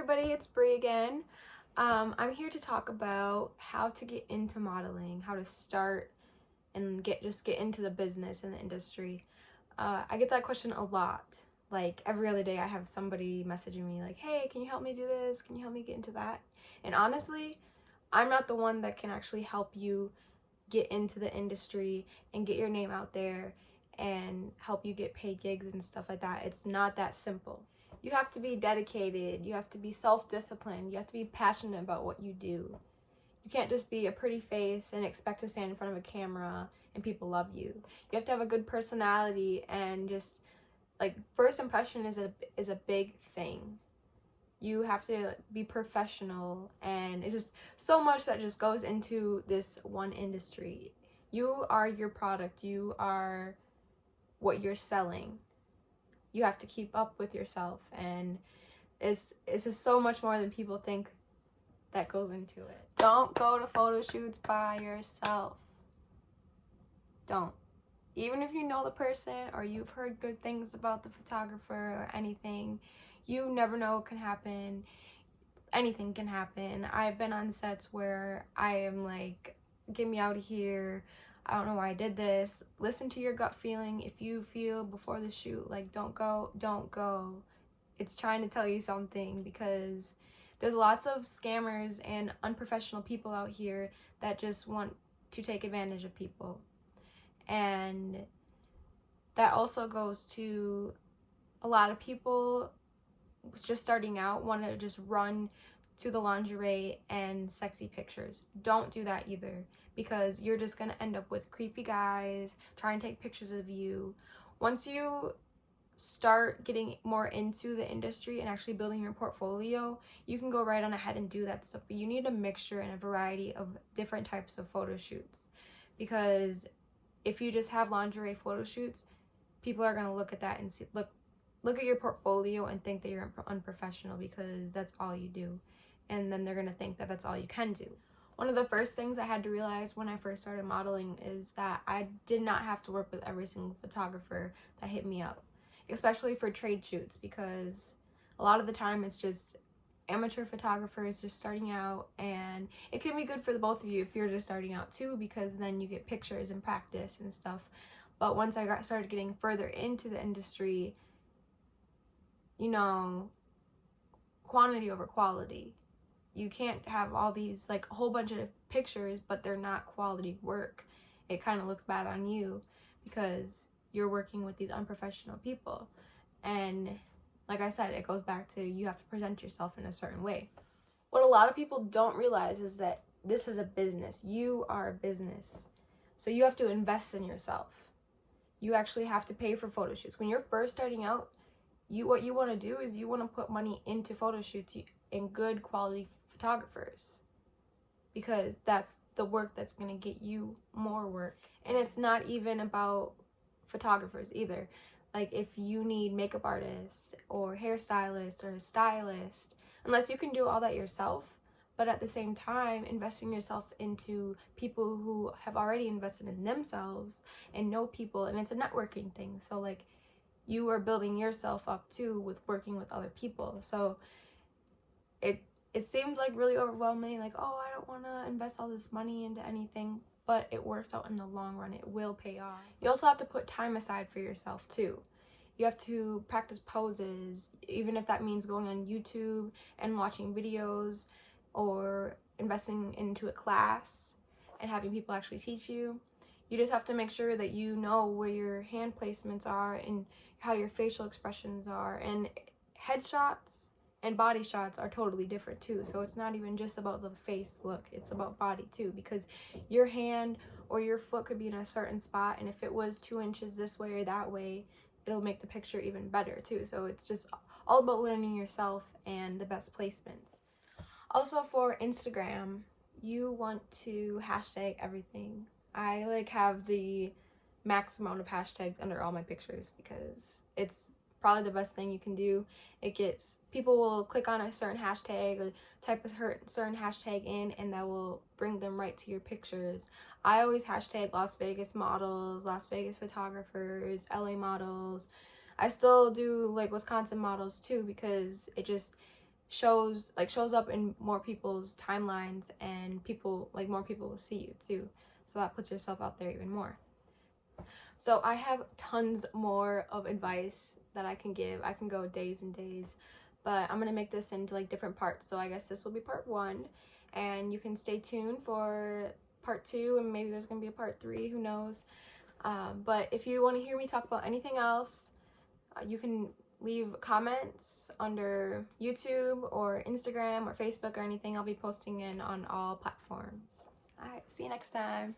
everybody, it's Bree again. I'm here to talk about how to get into modeling, how to start and get into the business and the industry. I get that question a lot. Like every other day I have somebody messaging me like, hey, can you help me do this? Can you help me get into that? And honestly, I'm not the one that can actually help you get into the industry and get your name out there and help you get paid gigs and stuff like that. It's not that simple. You have to be dedicated, you have to be self-disciplined, you have to be passionate about what you do. You can't just be a pretty face and expect to stand in front of a camera and people love you. You have to have a good personality, and just like first impression is a big thing. You have to be professional, and it's just so much that just goes into this one industry. You are your product, you are what you're selling. You have to keep up with yourself, and it's just so much more than people think that goes into it. Don't go to photo shoots by yourself. Don't. Even if you know the person or you've heard good things about the photographer or anything, you never know what can happen. Anything can happen. I've been on sets where I am like, get me out of here. I don't know why I did this. Listen to your gut feeling. If you feel before the shoot like don't go, don't go. It's trying to tell you something, because there's lots of scammers and unprofessional people out here that just want to take advantage of people. And that also goes to a lot of people just starting out want to just run to the lingerie and sexy pictures. Don't do that either, because you're just going to end up with creepy guys trying to take pictures of you. Once you start getting more into the industry and actually building your portfolio, you can go right on ahead and do that stuff. But you need a mixture and a variety of different types of photo shoots, because if you just have lingerie photo shoots, people are going to look at that and see, look at your portfolio and think that you're unprofessional because that's all you do. And then they're going to think that that's all you can do. One of the first things I had to realize when I first started modeling is that I did not have to work with every single photographer that hit me up, especially for trade shoots, because a lot of the time it's just amateur photographers just starting out, and it can be good for the both of you if you're just starting out too, because then you get pictures and practice and stuff. But once I started getting further into the industry, you know, quantity over quality. You can't have all these, like, a whole bunch of pictures, but they're not quality work. It kind of looks bad on you because you're working with these unprofessional people. And like I said, it goes back to you have to present yourself in a certain way. What a lot of people don't realize is that this is a business. You are a business. So you have to invest in yourself. You actually have to pay for photo shoots. When you're first starting out, what you want to do is you want to put money into photo shoots and good quality photographers, because that's the work that's going to get you more work. And it's not even about photographers either. Like if you need makeup artists or hairstylist or a stylist, unless you can do all that yourself, but at the same time investing yourself into people who have already invested in themselves and know people, and it's a networking thing. So like you are building yourself up too with working with other people. So it seems like really overwhelming, like, oh, I don't want to invest all this money into anything, but it works out in the long run. It will pay off. You also have to put time aside for yourself too. You have to practice poses, even if that means going on YouTube and watching videos or investing into a class and having people actually teach you. You just have to make sure that you know where your hand placements are and how your facial expressions are. And headshots and body shots are totally different too. So it's not even just about the face look, it's about body too, because your hand or your foot could be in a certain spot, and if it was 2 inches this way or that way, it'll make the picture even better too. So it's just all about learning yourself and the best placements. Also for Instagram, you want to hashtag everything. I like have the max amount of hashtags under all my pictures because it's probably the best thing you can do. It gets, people will click on a certain hashtag or type a certain hashtag in, and that will bring them right to your pictures. I always hashtag Las Vegas models, Las Vegas photographers, LA models. I still do like Wisconsin models too, because shows up in more people's timelines, and more people will see you too. So that puts yourself out there even more. So I have tons more of advice that I can give. I can go days and days, but I'm gonna make this into like different parts. So I guess this will be part 1, and you can stay tuned for part 2, and maybe there's gonna be a part 3, who knows. But if you want to hear me talk about anything else, you can leave comments under YouTube or Instagram or Facebook or anything. I'll be posting in on all platforms. All right, see you next time.